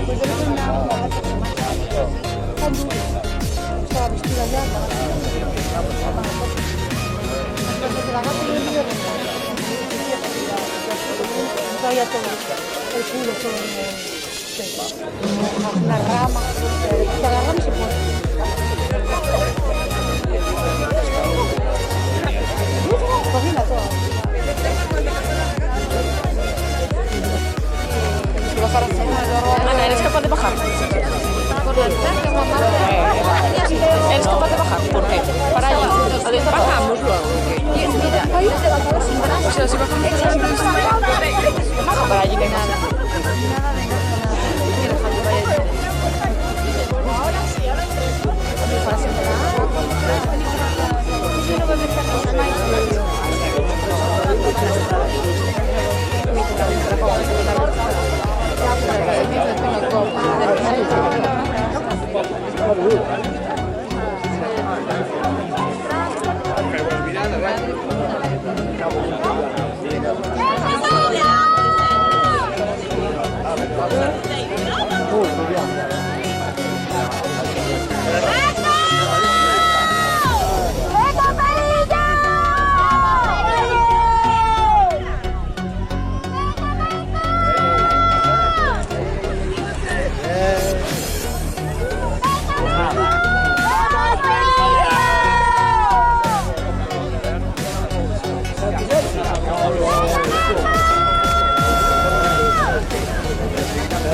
Pues yo le doy una gata que se llama Candu. Estaba vestida ya. Entonces la gata yo le digo que todavía todo el culo, todo una rama, se agarran y se pone. Cocina todo. Ana, ¿eres capaz de bajar? ¿Eres capaz de bajar? ¿Por qué? Para allí. Bajamos luego. Mira, ahí te bajamos sin brazos. O sea, si bajamos baja para allí que nada. Ahora sí, ahora sí.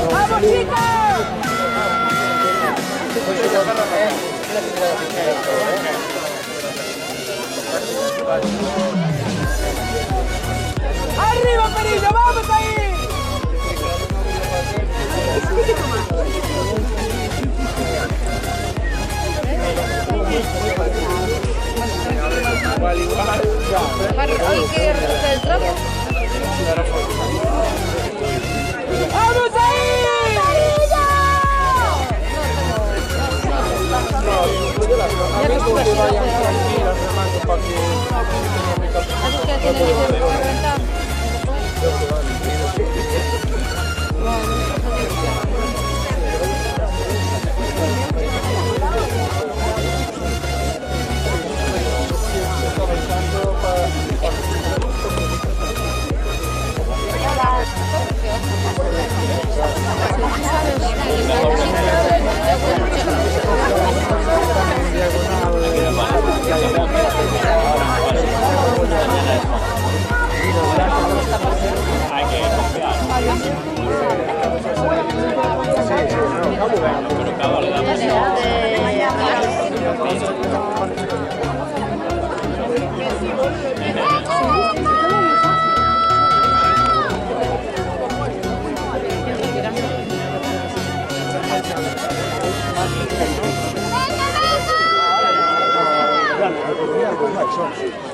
¡Vamos, chicos! ¡Arriba, Perillo! ¡Vamos ahí! ¡Vamos ahí! Gracias.